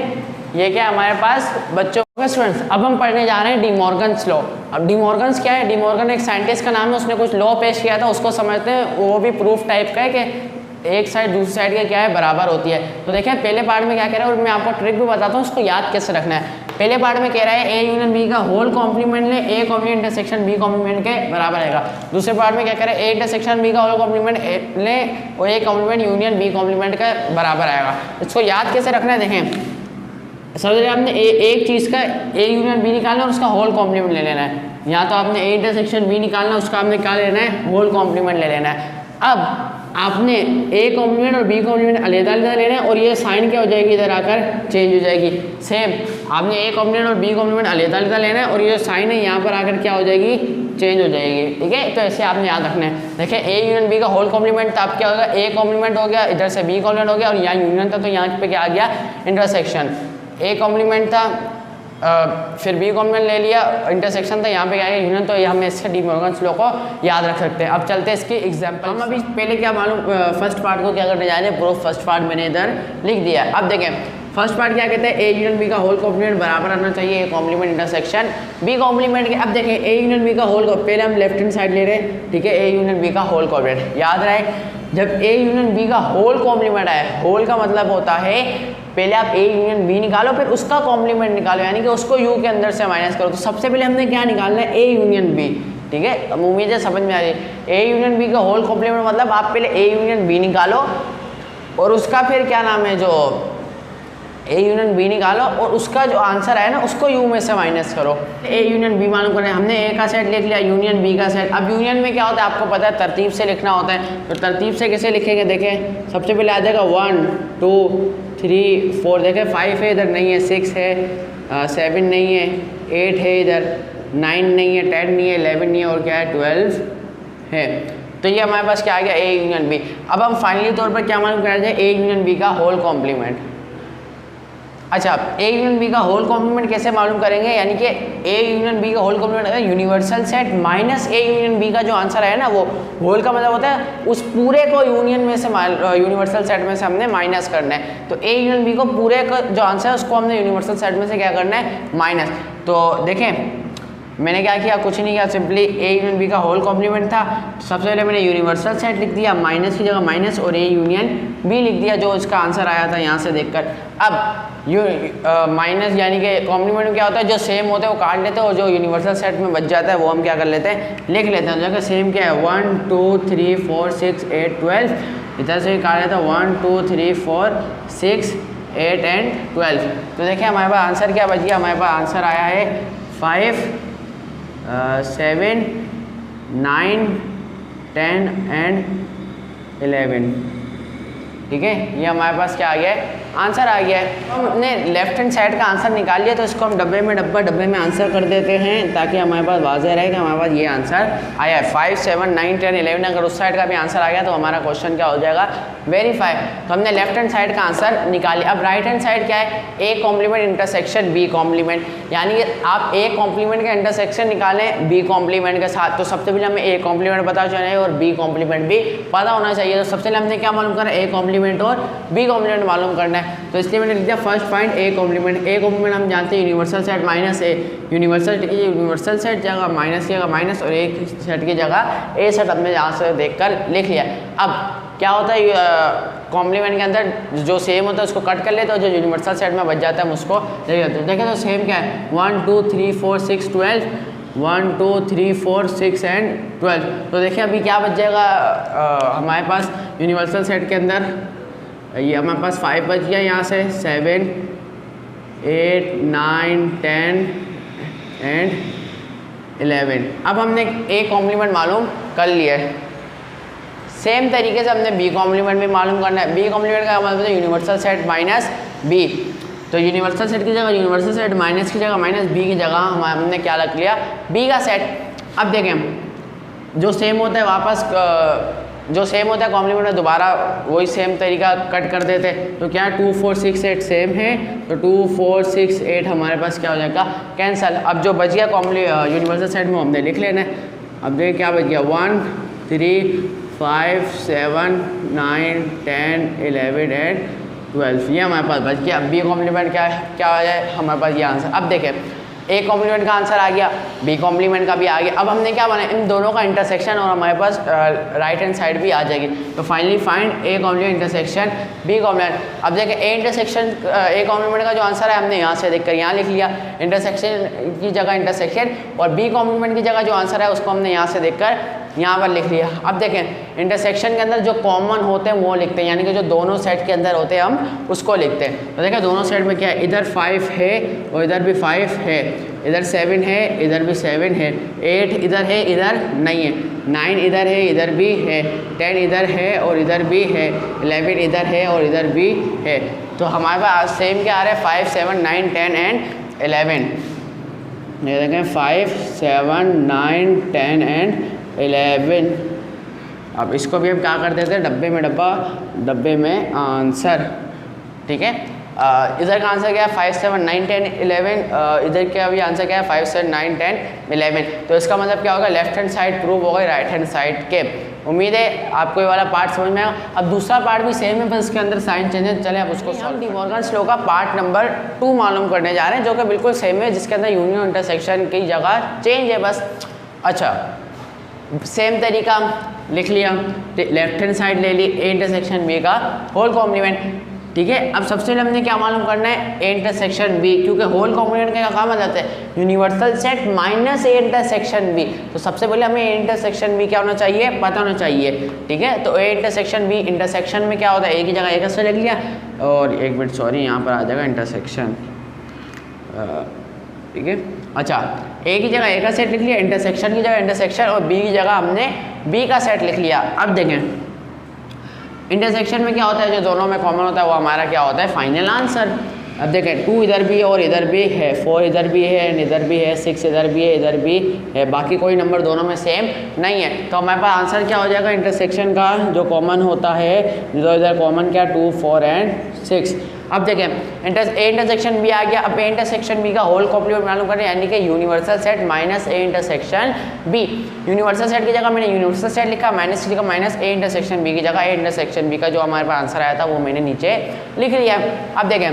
[SPEAKER 1] ये क्या है हमारे पास, बच्चों का। स्टूडेंट्स, अब हम पढ़ने जा रहे हैं डी मॉर्गन्स लॉ। अब डी मॉर्गन्स क्या है, डी मॉर्गन एक साइंटिस्ट का नाम है, उसने कुछ लॉ पेश किया था, उसको समझते हैं। वो भी प्रूफ टाइप का है कि एक साइड दूसरी साइड के क्या है, बराबर होती है। तो देखिए पहले पार्ट में क्या कह रहा है, और मैं आपको ट्रिक भी बताता हूँ, उसको याद कैसे रखना है। पहले पार्ट में कह रहा है ए यूनियन बी का होल कॉम्प्लीमेंट ले, A complement intersection B complement के बराबर आएगा। दूसरे पार्ट में क्या कह रहा है, ए इंटरसेक्शन बी का होल कॉम्प्लीमेंट ले और A complement union B complement का बराबर आएगा। इसको याद कैसे रखना है, देखें समझ रहे आपने, एक चीज़ का ए यूनियन बी निकालना है और उसका होल कॉम्प्लीमेंट ले लेना है। या तो आपने ए इंटरसेक्शन बी निकालना, उसका आपने क्या लेना है, होल कॉम्प्लीमेंट ले लेना है। अब आपने ए कॉम्प्लीमेंट और बी कॉम्प्लीमेंट अलग-अलग लेना है, और ये साइन क्या हो जाएगी, इधर आकर चेंज हो जाएगी। सेम आपने ए कॉम्प्लीमेंट और बी कॉम्प्लीमेंट अलग-अलग लेना है, और ये साइन है यहाँ पर आकर क्या हो जाएगी, चेंज हो जाएगी, ठीक है। तो ऐसे आपने याद रखना है। देखिए ए यूनियन बी का होल कॉम्प्लीमेंट था, अब क्या होगा, ए कॉम्प्लीमेंट हो गया, इधर से बी कॉम्प्लीमेंट हो गया, और यहाँ यूनियन था तो यहाँ पे क्या आ गया, इंटरसेक्शन। ए कॉम्प्लीमेंट था, फिर बी कॉम्प्लीमेंट ले लिया, इंटरसेक्शन था, यहाँ पे क्या है यूनियन। तो ये हम इसके डी मॉर्गन्स लॉ को याद रख सकते हैं। अब चलते हैं इसकी एग्जांपल। हम अभी पहले क्या मालूम, फर्स्ट पार्ट को क्या करने जा रहे हैं, प्रूफ फर्स्ट पार्ट मैंने इधर लिख दिया। अब देखें फर्स्ट पार्ट क्या कहते हैं, ए यूनियन बी का होल कॉम्प्लीमेंट बराबर आना चाहिए, A complement intersection B complement के। अब देखें ए यूनियन बी का होल, पहले हम लेफ्ट हैंड साइड ले रहे हैं, ठीक है। ए यूनियन बी का होल कॉम्प्लीमेंट याद रहे, जब ए यूनियन बी का होल कॉम्प्लीमेंट आए, होल का मतलब होता है पहले आप ए यूनियन बी निकालो, फिर उसका कॉम्प्लीमेंट निकालो, यानी कि उसको यू के अंदर से माइनस करो। तो सबसे पहले हमने क्या निकालना है, ए यूनियन बी, ठीक है। अब उम्मीद है समझ में आ रही है। ए यूनियन बी का होल कॉम्प्लीमेंट मतलब आप पहले ए यूनियन बी निकालो, और उसका फिर क्या नाम है, जो ए यूनियन बी निकालो, और उसका जो आंसर आया ना उसको यू में से माइनस करो। ए यूनियन बी मालूम करें, हमने ए का सेट लिख लिया, यूनियन बी का सेट। अब यूनियन में क्या होता है आपको पता है, तरतीब से लिखना होता है। तो तरतीब से कैसे लिखेंगे, देखें सबसे पहले आ जाएगा 1 2 3 4, देखें 5 है, इधर नहीं है, 6 है, 7 नहीं है, 8 है, इधर 9 नहीं है, 10 नहीं है, 11 नहीं है, और क्या है 12 है। तो ये हमारे पास क्या आ गया, ए यूनियन बी। अब हम फाइनली तौर पर क्या मालूम करा जाए, ए यूनियन बी का होल कॉम्प्लीमेंट। अच्छा, ए यूनियन बी का होल कॉम्प्लीमेंट कैसे मालूम करेंगे, यानी कि ए यूनियन बी का होल कॉम्प्लीमेंट है universal set minus A union B का जो आंसर है ना, वो होल का मतलब होता है उस पूरे को यूनियन में से यूनिवर्सल सेट में से हमने माइनस करना है। तो ए यूनियन बी को पूरे का जो आंसर है उसको हमने यूनिवर्सल सेट में से क्या करना है, माइनस। तो देखें मैंने क्या किया, कुछ नहीं किया, सिंपली ए यूनियन बी का होल कॉम्प्लीमेंट था। सबसे पहले मैंने यूनिवर्सल सेट लिख दिया, माइनस की जगह माइनस और ए यूनियन बी लिख दिया, जो इसका आंसर आया था यहाँ से देखकर। अब माइनस यानी कि कॉम्प्लीमेंट में क्या होता है, जो सेम होता है वो काट लेते हैं और जो यूनिवर्सल सेट में बच जाता है वो हम क्या कर लेते हैं, लिख लेते हैं। जगह सेम क्या है 1 2 3 4 6 8 12, इधर से काट लेता है 1 2 3 4 6 8 एंड 12। तो देखिए हमारे पास आंसर क्या बच गया, हमारे पास आंसर आया है 5 7 9 10 एंड 11। ठीक है, ये हमारे पास क्या आ गया है, आंसर आ गया है। हमने लेफ्ट हैंड साइड का आंसर निकाल लिया, तो इसको हम डब्बे में आंसर कर देते हैं, ताकि हमारे पास वाज़ेह रहे कि हमारे पास ये आंसर आया है 5 7 9 10 11। अगर उस साइड का भी आंसर आ गया तो हमारा क्वेश्चन क्या हो जाएगा, वेरीफाई। तो हमने लेफ्ट हैंड साइड का आंसर निकाल लिया। अब राइट हैंड साइड क्या है, A complement intersection B complement, यानी आप ए कॉम्प्लीमेंट का इंटरसेक्शन निकालें बी कॉम्प्लीमेंट के साथ। तो सबसे पहले हमें ए कॉम्प्लीमेंट पता होना चाहिए और बी कॉम्प्लीमेंट भी पता होना चाहिए। तो सबसे पहले हमने क्या मालूम करा, ए कॉम्प्लीमेंट और बी कॉम्प्लीमेंट मालूम करना है। तो इसलिए मैंने लिख दिया first find A complement. A complement हम जानते हैं universal set minus A, universal set जगह माइनस की जगह माइनस और एक सेट की जगह ए सेट हमने यहाँ से देखकर लिख लिया। अब क्या होता है कॉम्प्लीमेंट के अंदर जो सेम होता है उसको कट कर लेते हैं, जो यूनिवर्सल सेट में बच जाता है हम उसको ले लेते हैं। देखें तो सेम क्या है 1 2 3 4 6 12, 1 2 3 4 6 एंड 12। तो देखिए अभी क्या बच जाएगा हमारे पास यूनिवर्सल सेट के अंदर, ये हमारे पास 5 बच गया, यहाँ से 7 8 9 10 एंड 11। अब हमने ए कॉम्प्लीमेंट मालूम कर लिया है, सेम तरीके से हमने बी कॉम्प्लीमेंट भी मालूम करना है। बी कॉम्प्लीमेंट का मतलब है यूनिवर्सल सेट माइनस बी। तो यूनिवर्सल सेट की जगह यूनिवर्सल सेट माइनस की जगह माइनस बी की जगह हमने क्या रख लिया, बी का सेट। अब देखें जो सेम होता है वापस जो सेम होता है कॉम्प्लीमेंट में दोबारा वही सेम तरीका कट कर देते हैं। तो क्या 2 4 6 8 सेम है, तो 2 4 6 8 हमारे पास क्या हो जाएगा, कैंसल। अब जो बच गया यूनिवर्सल सेट में हमने लिख लेना है। अब देखिए क्या बच गया 1 3 5 7 9 10 11 एंड 12, ये हमारे पास बच गया। अब बी कॉम्प्लीमेंट क्या आ जाए हमारे पास ये आंसर। अब देखें ए कॉम्प्लीमेंट का आंसर आ गया, बी कॉम्प्लीमेंट का भी आ गया। अब हमने क्या बनाया, इन दोनों का इंटरसेक्शन और हमारे पास राइट हैंड साइड भी आ जाएगी। तो finally find A complement intersection B complement. अब देखें ए इंटरसेक्शन ए कॉम्प्लीमेंट का जो आंसर है हमने यहाँ से देखकर यहाँ लिख लिया, इंटरसेक्शन की जगह इंटरसेक्शन, और बी कॉम्प्लीमेंट की जगह जो आंसर है उसको हमने यहाँ से देखकर यहाँ पर लिख लिया। अब देखें इंटरसेक्शन के अंदर जो कॉमन होते हैं वो लिखते हैं, यानी कि जो दोनों सेट के अंदर होते हैं हम उसको लिखते हैं। तो देखें दोनों सेट में क्या है, इधर 5 है और इधर भी 5 है, इधर 7 है इधर भी 7 है, 8 इधर है इधर नहीं है, 9 इधर है इधर भी है, 10 इधर है और इधर भी है, 11 इधर है और इधर भी है। तो हमारे पास सेम क्या आ रहा है 5 7 9 10 एंड 11। ये देखें 5 7 9 10 एंड 11। अब इसको भी हम क्या कर देते हैं, डब्बे में आंसर। ठीक है, इधर का आंसर क्या है 5 7 9 10 11, इधर का भी आंसर क्या है 5 7 9 10 11। तो इसका मतलब क्या होगा, लेफ्ट हैंड साइड प्रूव होगा राइट हैंड साइड के। उम्मीद है आपको ये वाला पार्ट समझ में आया। अब दूसरा पार्ट भी सेम है, बस इसके अंदर साइन चेंज है। चले अब उसको हम डी मॉर्गन्स लॉ का पार्ट नंबर 2 मालूम करने जा रहे हैं, जो कि बिल्कुल सेम है, जिसके अंदर यूनियन इंटरसेक्शन की जगह चेंज है बस। अच्छा, सेम तरीका लिख लिया, लेफ्ट हैंड साइड ले ली, ए इंटरसेक्शन बी का होल कॉम्प्लीमेंट। ठीक है, अब सबसे पहले हमने क्या मालूम करना है, ए इंटरसेक्शन बी, क्योंकि होल कॉम्प्लीमेंट का काम आ जाता है universal set minus A intersection B. तो सबसे पहले हमें ए इंटरसेक्शन बी क्या होना चाहिए, पता होना चाहिए। ठीक है, तो ए इंटरसेक्शन बी, इंटरसेक्शन में क्या होता है, ए की जगह ए का से लिख लिया, और एक मिनट सॉरी यहाँ पर आ जाएगा इंटरसेक्शन। ठीक है, अच्छा ए की जगह ए का सेट लिख लिया, इंटरसेक्शन की जगह इंटरसेक्शन, और बी की जगह हमने बी का सेट लिख लिया। अब देखें इंटरसेक्शन में क्या होता है, जो दोनों में कॉमन होता है वो हमारा क्या होता है, फाइनल आंसर। अब देखें 2 इधर भी और इधर भी है, 4 इधर भी है इधर भी है, 6 इधर भी है इधर भी है, बाकी कोई नंबर दोनों में सेम नहीं है। तो हमारे पास आंसर क्या हो जाएगा, इंटरसेक्शन का जो कॉमन होता है, जो इधर कॉमन क्या 2 4 एंड 6। अब देखें ए इंटरसेक्शन बी आ गया। अब ए इंटरसेक्शन बी का होल कॉम्प्लीमेंट मालूम करें, यानी कि universal set minus A intersection B. Universal set की जगह मैंने यूनिवर्सल सेट लिखा, माइनस की जगह माइनस ए इंटरसेक्शन बी की जगह ए इंटरसेक्शन बी का जो हमारे पास आंसर आया था वो मैंने नीचे लिख लिया। अब देखें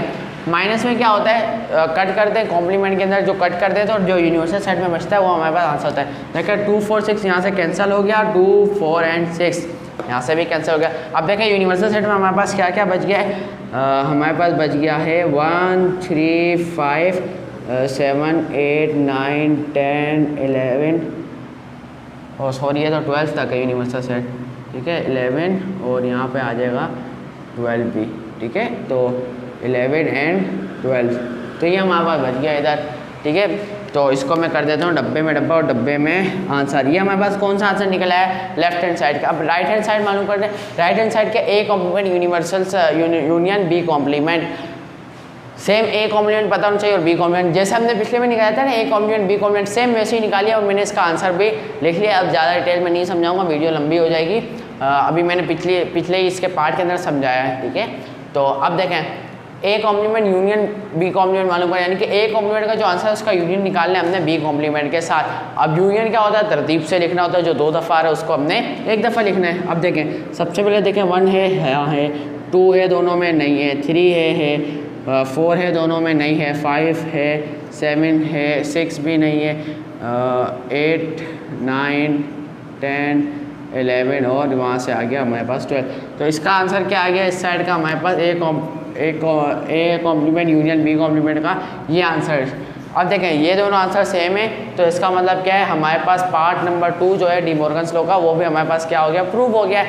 [SPEAKER 1] माइनस में क्या होता है, कट करते हैं कॉम्प्लीमेंट के अंदर, जो कट करते हैं तो जो यूनिवर्सल सेट में बचता है वो हमारे पास आंसर होता है। देखिए 2 4 6 यहाँ से कैंसिल हो गया, 2 4 एंड 6 यहाँ से भी कैंसिल हो गया। अब देखें यूनिवर्सल सेट में हमारे पास क्या क्या बच गया है, हमारे पास बच गया है 1 3 5 7 8 9 10 11 और सॉरी ये तो 12 तक है यूनिवर्सल सेट, ठीक है 11 और यहाँ पे आ जाएगा 12 भी, ठीक है तो 11 एंड 12, तो ये हमारे पास बच गया इधर, ठीक है। तो इसको मैं कर देता हूँ डब्बे में डब्बा और डब्बे में आंसर। ये हमारे पास कौन सा आंसर निकला है, लेफ्ट हैंड साइड का। अब राइट हैंड साइड मालूम करते हैं, राइट हैंड साइड के A complement universal union B complement, same A complement पता होना चाहिए और बी कॉम्प्लीमेंट, जैसे हमने पिछले में निकाला था ना A complement B complement, same वैसे ही निकालिए और मैंने इसका आंसर भी लिख लिया। अब ज़्यादा डिटेल में नहीं समझाऊंगा, वीडियो लंबी हो जाएगी, अभी मैंने पिछले ही इसके पार्ट के अंदर समझाया है, ठीक है। तो अब देखें A complement union B complement मालूम करें, यानी कि ए कॉम्प्लीमेंट का जो आंसर है उसका यूनियन निकालना है हमने बी कॉम्प्लीमेंट के साथ। अब यूनियन क्या होता है, तरतीब से लिखना होता है, जो 2 दफ़ा आ रहा है उसको हमने 1 दफ़ा लिखना है। अब देखें सबसे पहले देखें 1 है, यहाँ है, 2 है दोनों में नहीं है, 3 है 4 है दोनों में नहीं है, 5 है 7 है 6 भी नहीं है, 8 9 10 11 और वहाँ से आ गया हमारे पास 12। तो इसका आंसर क्या आ गया इस साइड का, हमारे पास A complement union B complement का ये आंसर। अब देखें ये दोनों आंसर सेम है, तो इसका मतलब क्या है, हमारे पास पार्ट नंबर 2 जो है डी मॉर्गन्स लॉ का वो भी हमारे पास क्या हो गया, प्रूव हो गया।